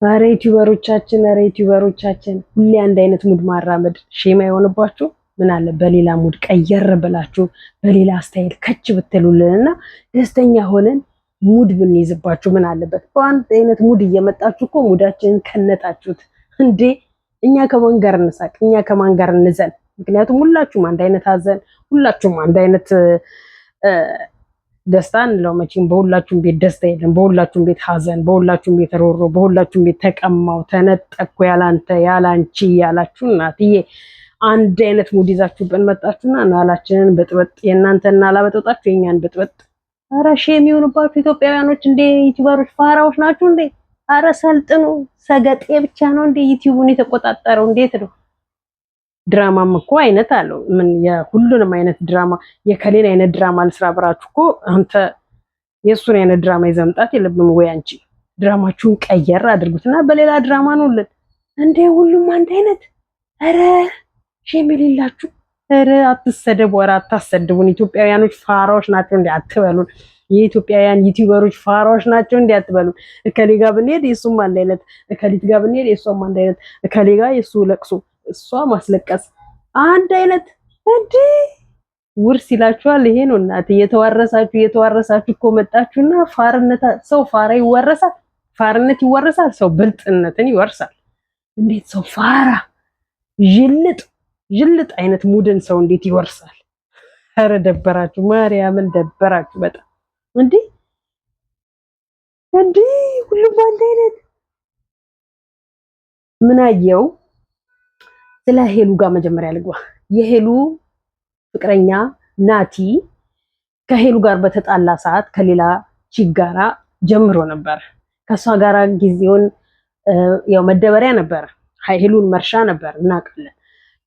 ኧረ ዩቲዩበሮቻችን ሁሌ አንድ አይነት ሙድ ማራመድ ሼማ የሆነባችሁ ምን አለ በሌላ ሙድ ቀየር ብላችሁ በሌላ ስታይል ከች ብትሉልንና ደስተኛ ሆነን ሙድ ብንይዝባችሁ ምን አለበት? በአንድ አይነት ሙድ እየመጣችሁ እኮ ሙዳችንን ከነጣችሁት እንዴ! እኛ ከማን ጋር እንሳቅ? እኛ ከማን ጋር እንዘን? ምክንያቱም ሁላችሁም አንድ አይነት ሀዘን፣ ሁላችሁም አንድ አይነት ደስታ እንለው መቼም በሁላችሁም ቤት ደስታ የለም። በሁላችሁም ቤት ሀዘን፣ በሁላችሁም ቤት ሮሮ፣ በሁላችሁም ቤት ተቀማው፣ ተነጠቅኩ፣ ያላንተ ያላንቺ ያላችሁ እናትዬ አንድ አይነት ሙድ ይዛችሁብን መጣችሁና ናላችንን በጥበጥ የእናንተን ናላ በጥብጣችሁ የኛን በጥበጥ። ኧረ ሼም የሚሆንባችሁ ኢትዮጵያውያኖች እንዴ! ዩቲዩበሮች ፋራዎች ናችሁ እንዴ? ኧረ ሰልጥኑ። ሰገጤ ብቻ ነው እንዴ ዩቲዩቡን የተቆጣጠረው? እንዴት ነው? ድራማም እኮ አይነት አለው። ምን የሁሉንም አይነት ድራማ የከሌን አይነት ድራማ ልስራ ብራችሁ እኮ አንተ የእሱን አይነት ድራማ ይዘህ መምጣት የለብም ወይ አንቺ። ድራማችሁን ቀየር አድርጉትና በሌላ ድራማ ነውልን እንዴ! ሁሉም አንድ አይነት። ኧረ ሼም የሌላችሁ ኧረ አትሰደቡ፣ ኧረ አታሰድቡን። ኢትዮጵያውያኖች ፋራዎች ናቸው እንዴ አትበሉን። የኢትዮጵያውያን ዩቲዩበሮች ፋራዎች ናቸው እንዴ አትበሉን። እከሌ ጋር ብንሄድ የእሱም አንድ አይነት፣ እከሊት ጋር ብንሄድ የእሷም አንድ አይነት፣ እከሌ ጋር የእሱ ለቅሶ እሷ ማስለቀስ አንድ አይነት እንዴ! ውርስ ይላችኋል። ይሄ ነው እናት እየተዋረሳችሁ እኮ መጣችሁና ፋርነት። ሰው ፋራ ይወረሳል? ፋርነት ይወረሳል? ሰው ብልጥነትን ይወርሳል? እንዴት ሰው ፋራ ጅልጥ አይነት ሙድን ሰው እንዴት ይወርሳል? ኧረ ደበራችሁ፣ ማርያምን ደበራችሁ በጣም እንዴ! ሁሉም አንድ አይነት ምን አየው? ስለ ሄሉ ጋር መጀመሪያ ልግባ። የሄሉ ፍቅረኛ ናቲ ከሄሉ ጋር በተጣላ ሰዓት ከሌላ ቺክ ጋራ ጀምሮ ነበር። ከሷ ጋራ ጊዜውን ያው መደበሪያ ነበር፣ ሄሉን መርሻ ነበር እናውቃለን።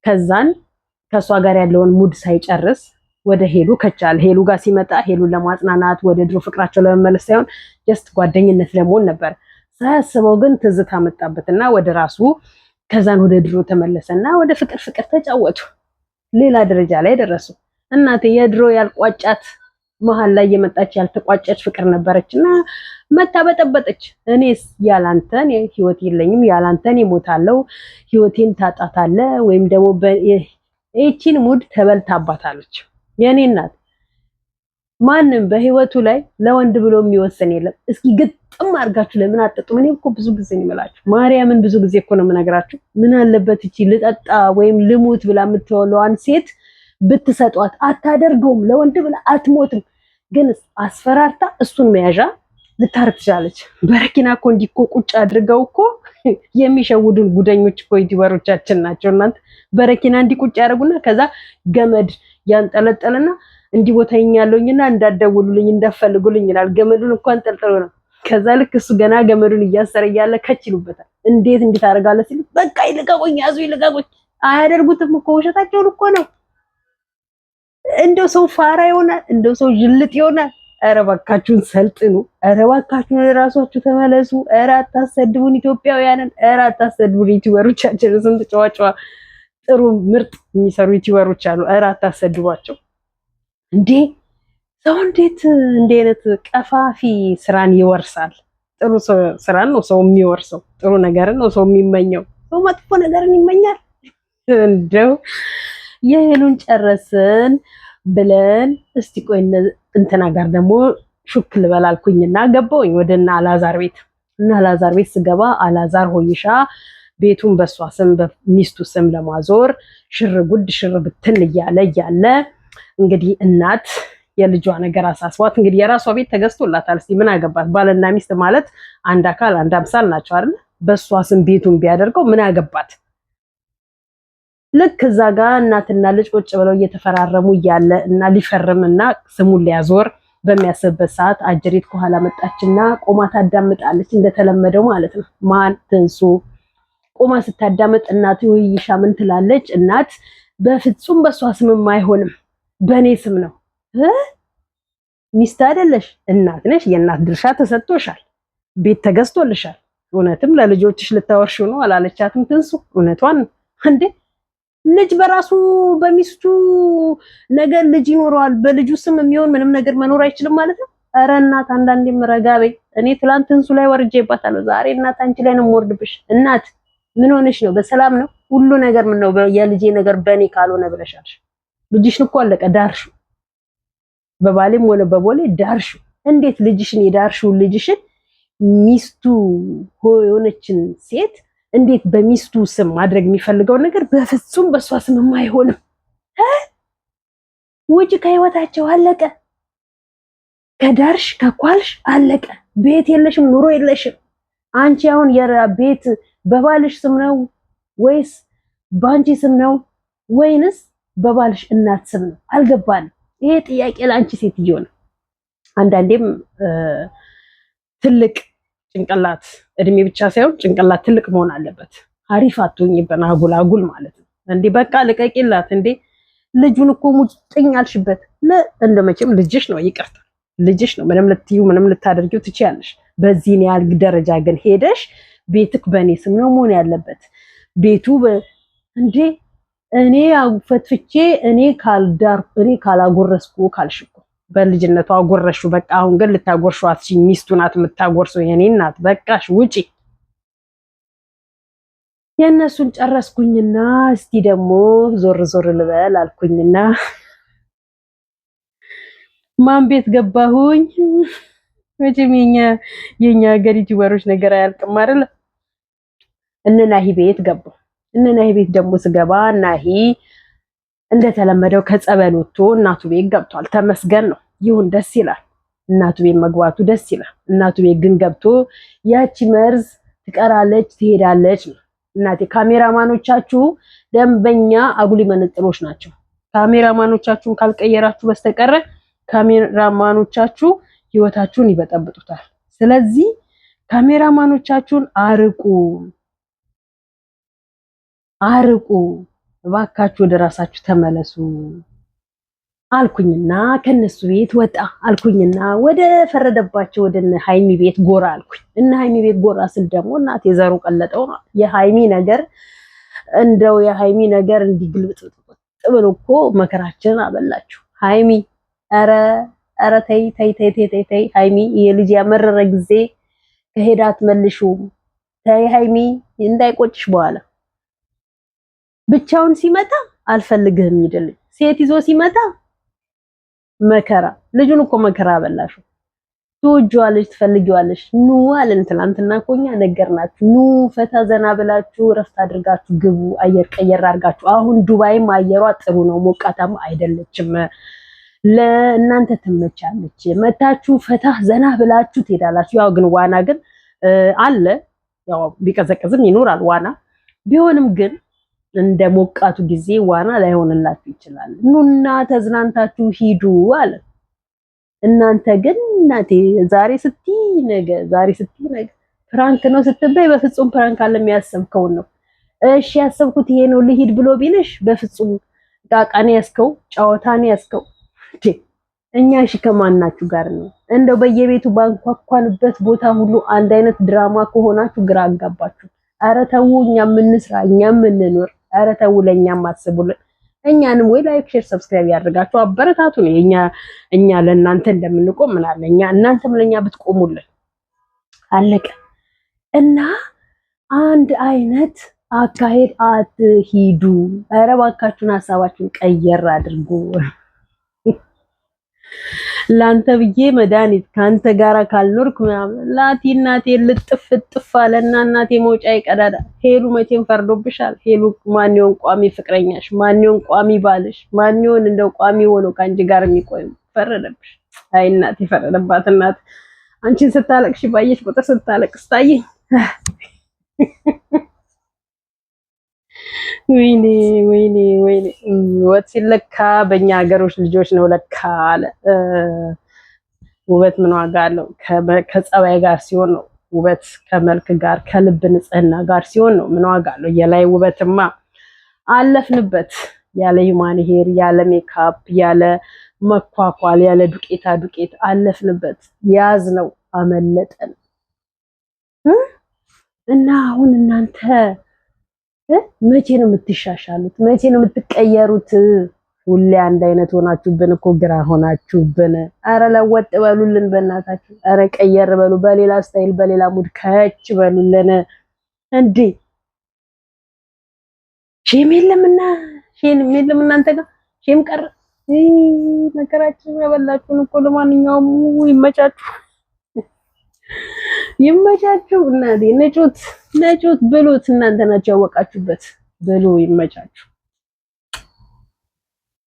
ከዛን ከሷ ጋር ያለውን ሙድ ሳይጨርስ ወደ ሄሉ ከቻለ። ሄሉ ጋር ሲመጣ ሄሉን ለማጽናናት ወደ ድሮ ፍቅራቸው ለመመለስ ሳይሆን ጀስት ጓደኝነት ለመሆን ነበር። ሳያስበው ግን ትዝታ መጣበትና ወደ ራሱ ከዛን ወደ ድሮ ተመለሰና ወደ ፍቅር ተጫወቱ። ሌላ ደረጃ ላይ ደረሱ። እናቴ የድሮ ያልቋጫት መሀል ላይ የመጣች ያልተቋጨች ፍቅር ነበረችና መታ በጠበጠች። እኔስ ያላንተን ህይወት የለኝም፣ ያላንተን እሞታለሁ፣ ህይወቴን ታጣታለ ወይም ደግሞ እቺን ሙድ ተበልታባታለች። የኔ እናት ማንም በህይወቱ ላይ ለወንድ ብሎ የሚወሰን የለም። እስኪ ግጥም አድርጋችሁ ለምን አጠጡም? እኔ እኮ ብዙ ጊዜ ነው የምላችሁ፣ ማርያምን ብዙ ጊዜ እኮ ነው የምነግራችሁ። ምን አለበት እቺ ልጠጣ ወይም ልሙት ብላ የምትወለዋን ሴት ብትሰጧት? አታደርገውም። ለወንድ ብላ አትሞትም። ግን አስፈራርታ እሱን መያዣ ልታረግ ትችላለች። በረኪና እኮ እንዲህ እኮ ቁጭ አድርገው እኮ የሚሸውዱን ጉደኞች እኮ ዩቲዩበሮቻችን ናቸው። እናንተ በረኪና እንዲህ ቁጭ ያደርጉና ከዛ ገመድ ያንጠለጠልና እንዲህ ቦታ ይኛለውኝና እንዳደውሉልኝ እንዳፈልጉልኝ ይላል። ገመዱን እንኳን ጠልጥሎ ነው። ከዛ ልክ እሱ ገና ገመዱን እያሰረ እያለ ከች ይሉበታል። እንዴት አደርጋለሁ ሲሉ በቃ ይልቀቁኝ፣ ያዙ ይልቀቁኝ። አያደርጉትም እኮ ውሸታቸውን እኮ ነው። እንደው ሰው ፋራ ይሆናል፣ እንደው ሰው ጅልጥ ይሆናል። ኧረ እባካችሁን ሰልጥኑ፣ ኧረ እባካችሁን ራሳችሁ ተመለሱ። ኧረ አታሰድቡን ኢትዮጵያውያንን፣ ኧረ አታሰድቡን ዩቲዩበሮቻችን። ስንት ጨዋጨዋ ጥሩ ምርጥ የሚሰሩ ዩቲዩበሮች አሉ። ኧረ አታሰድቧቸው እንዴ! ሰው እንዴት እንዲህ አይነት ቀፋፊ ስራን ይወርሳል? ጥሩ ስራን ነው ሰው የሚወርሰው፣ ጥሩ ነገርን ነው ሰው የሚመኘው። ሰው መጥፎ ነገርን ይመኛል? እንደው የሄሉን ጨረስን ብለን እስቲ ቆይ እንትና ጋር ደግሞ ሹክ ልበላልኩኝና ገባሁኝ ወደ እና አላዛር ቤት። እና አላዛር ቤት ስገባ አላዛር ሆይሻ ቤቱን በሷ ስም በሚስቱ ስም ለማዞር ሽር ጉድ ሽር ብትን እያለ እንግዲህ እናት የልጇ ነገር አሳስቧት እንግዲህ የራሷ ቤት ተገዝቶላታል። እስቲ ምን አገባት? ባልና ሚስት ማለት አንድ አካል አንድ አምሳል ናቸው አይደል? በሷ ስም ቤቱን ቢያደርገው ምን አገባት? ልክ እዛ ጋር እናትና ልጅ ቁጭ ብለው እየተፈራረሙ እያለ እና ሊፈርምና ስሙን ሊያዞር በሚያስብበት ሰዓት አጀሪት ከኋላ መጣችና ቆማ ታዳምጣለች፣ እንደተለመደው ማለት ነው። ማን ትንሱ ቆማ ስታዳምጥ እናት ይሻ ምን ትላለች? እናት በፍጹም በሷ ስምም አይሆንም በኔ ስም ነው። ሚስት አይደለሽ እናት ነሽ። የእናት ድርሻ ተሰጥቶሻል፣ ቤት ተገዝቶልሻል። እውነትም ለልጆችሽ ልታወርሺው ነው አላለቻትም ትንሱ? እውነቷን እንዴ! ልጅ በራሱ በሚስቱ ነገር ልጅ ይኖረዋል። በልጁ ስም የሚሆን ምንም ነገር መኖር አይችልም ማለት ነው። ኧረ እናት አንዳንዴም ረጋ በይ። እኔ ትላንት እንሱ ላይ ወርጄባታለሁ። ዛሬ እናት አንቺ ላይ ነው የምወርድብሽ። እናት ምን ሆነሽ ነው? በሰላም ነው ሁሉ ነገር? ምን ነው የልጄ ነገር በእኔ ካልሆነ ብለሻልሽ። ልጅሽን እኮ አለቀ ዳርሽው። በባሌም ሆነ በቦሌ ዳርሽው። እንዴት ልጅሽን የዳርሽውን ልጅሽን ሚስቱ የሆነችን ሴት እንዴት በሚስቱ ስም ማድረግ የሚፈልገውን ነገር በፍጹም በሷ ስም አይሆንም። ውጭ ከህይወታቸው አለቀ። ከዳርሽ ከኳልሽ አለቀ። ቤት የለሽም፣ ኑሮ የለሽም። አንቺ አሁን ቤት በባልሽ ስም ነው ወይስ በአንቺ ስም ነው ወይንስ በባልሽ እናት ስም ነው? አልገባንም። ይሄ ጥያቄ ለአንቺ ሴትዮ ነው። አንዳንዴም ትልቅ ጭንቅላት እድሜ ብቻ ሳይሆን ጭንቅላት ትልቅ መሆን አለበት። አሪፍ አትሆኝብን አጉል አጉል ማለት ነው እንዴ። በቃ ልቀቂላት እንዴ። ልጁን እኮ ሙጥኝ አልሽበት። እንደመቼም ልጅሽ ነው፣ ይቅርታ ልጅሽ ነው። ምንም ልትዩ ምንም ልታደርጊው ትችያለሽ። በዚህን ያህል ደረጃ ግን ሄደሽ ቤትክ በእኔ ስም ነው መሆን ያለበት። ቤቱ እንዴ እኔ ፈትፍቼ እኔ ካላጎረስኩ ካልሽኩ በልጅነቱ አጎረሹ። በቃ አሁን ግን ልታጎርሹ አትችይም። ሚስቱ ናት የምታጎርሰው። የኔ እናት በቃሽ፣ ውጪ። የእነሱን ጨረስኩኝና እስቲ ደግሞ ዞር ዞር ልበል አልኩኝና ማን ቤት ገባሁኝ? መቼም የኛ ሀገር ዩቲዩበሮች ነገር አያልቅም አይደል? እነ ናሂ ቤት ገባሁ። እነ ናሂ ቤት ደግሞ ስገባ ናሂ እንደተለመደው ከጸበል ወጥቶ እናቱ ቤት ገብቷል። ተመስገን ነው። ይሁን ደስ ይላል። እናቱ ቤት መግባቱ ደስ ይላል። እናቱ ቤት ግን ገብቶ ያቺ መርዝ ትቀራለች ትሄዳለች ነው። እናቴ ካሜራማኖቻችሁ ደንበኛ አጉሊ መነጥሮች ናቸው። ካሜራማኖቻችሁን ካልቀየራችሁ በስተቀረ ካሜራማኖቻችሁ ህይወታችሁን ይበጠብጡታል። ስለዚህ ካሜራማኖቻችሁን አርቁ እባካችሁ፣ ወደ ራሳችሁ ተመለሱ አልኩኝና ከነሱ ቤት ወጣ አልኩኝና ወደ ፈረደባቸው ወደ ሃይሚ ቤት ጎራ አልኩኝ። እና ሃይሚ ቤት ጎራ ስል ደግሞ እናቴ ዘሩ ቀለጠው ነው። የሃይሚ ነገር እንዲግልብጥ ብሎ እኮ መከራችንን አበላችሁ። ሃይሚ ኧረ ተይ ሃይሚ፣ ይሄ ልጅ ያመረረ ጊዜ ከሄዳት መልሹም። ተይ ሃይሚ እንዳይቆጭሽ በኋላ። ብቻውን ሲመጣ አልፈልግህም ይደልኝ፣ ሴት ይዞ ሲመጣ መከራ። ልጁን እኮ መከራ አበላሹ። ትወጂዋለሽ፣ ትፈልጊዋለሽ። ኑ አለን ትናንትና እኮ እኛ ነገርናችሁ። ኑ ፈታ ዘና ብላችሁ ረፍት አድርጋችሁ ግቡ፣ አየር ቀየር አድርጋችሁ። አሁን ዱባይም አየሯ ጥሩ ነው፣ ሞቃታማ አይደለችም። ለእናንተ ትመቻለች። መታችሁ ፈታ ዘና ብላችሁ ትሄዳላችሁ። ያው ግን ዋና ግን አለ፣ ያው ቢቀዘቅዝም ይኖራል ዋና። ቢሆንም ግን እንደ ሞቃቱ ጊዜ ዋና ላይሆንላችሁ ይችላል። ኑና ተዝናንታችሁ ሂዱ አለ። እናንተ ግን እናቴ ዛሬ ስትይ ነገ ፕራንክ ነው ስትበይ፣ በፍጹም ፕራንክ አለ የሚያሰብከውን ነው። እሺ ያሰብኩት ይሄ ነው ልሂድ ብሎ ቢልሽ በፍጹም ቃቃኔ ያስከው ጨዋታኔ ያስከው። እኛ እሺ ከማናችሁ ጋር ነው? እንደው በየቤቱ ባንኳኳንበት ቦታ ሁሉ አንድ አይነት ድራማ ከሆናችሁ ግራ አጋባችሁ። ኧረ ተው፣ እኛ የምንስራ እኛ የምንኖር። ኧረ ተው፣ ለእኛም አስቡልን። እኛንም ወይ ላይክ፣ ሼር፣ ሰብስክራይብ ያደርጋችሁ አበረታቱ ነው። እኛ ለእናንተ እንደምንቆም ምን አለ እናንተም ለእኛ ብትቆሙልን። አለቀ። እና አንድ አይነት አካሄድ አትሂዱ። ኧረ እባካችሁን ሀሳባችሁን ቀየር አድርጉ። ላንተ ብዬ መድኃኒት ካንተ ጋራ ካልኖርኩ ምናምን ላቲ እናቴ ልጥፍ ጥፍ አለና እናቴ መውጫ ይቀዳዳ። ሄሉ መቼም ፈርዶብሻል። ሄሉ ማን ይሆን ቋሚ ፍቅረኛሽ? ማን ይሆን ቋሚ ባልሽ? ማን ይሆን እንደው ቋሚ ሆኖ ካንቺ ጋር የሚቆይ? ፈረደብሽ። አይ እናቴ ፈረደባት። እናት አንቺን ስታለቅሽ ባየሽ ቁጥር ስታለቅስ ታየኝ። ወይኔ ውበት ሲለካ በእኛ ሀገሮች ልጆች ነው ለካ አለ። ውበት ምን ዋጋ አለው? ከጸባይ ጋር ሲሆን ነው ውበት። ከመልክ ጋር ከልብ ንጽህና ጋር ሲሆን ነው ምን ዋጋ አለው? የላይ ውበትማ አለፍንበት። ያለ ሂውማን ሄር፣ ያለ ሜካፕ፣ ያለ መኳኳል፣ ያለ ዱቄት አለፍንበት። ያዝ ነው አመለጠን። እና አሁን እናንተ መቼ ነው የምትሻሻሉት? መቼ ነው የምትቀየሩት? ሁሌ አንድ አይነት ሆናችሁብን እኮ ግራ ሆናችሁብን። አረ ለወጥ በሉልን በእናታችሁ። አረ ቀየር በሉ፣ በሌላ ስታይል በሌላ ሙድ ከች በሉልን እንዴ። ሼም የለምና እናንተ ጋር ሼም ቀረ። መከራችን ያበላችሁን እኮ። ለማንኛውም ይመቻችሁ ይመቻችሁ። እናቴ ነጩት ብሉት። እናንተ ናችሁ ያወቃችሁበት። ብሉ፣ ይመቻችሁ።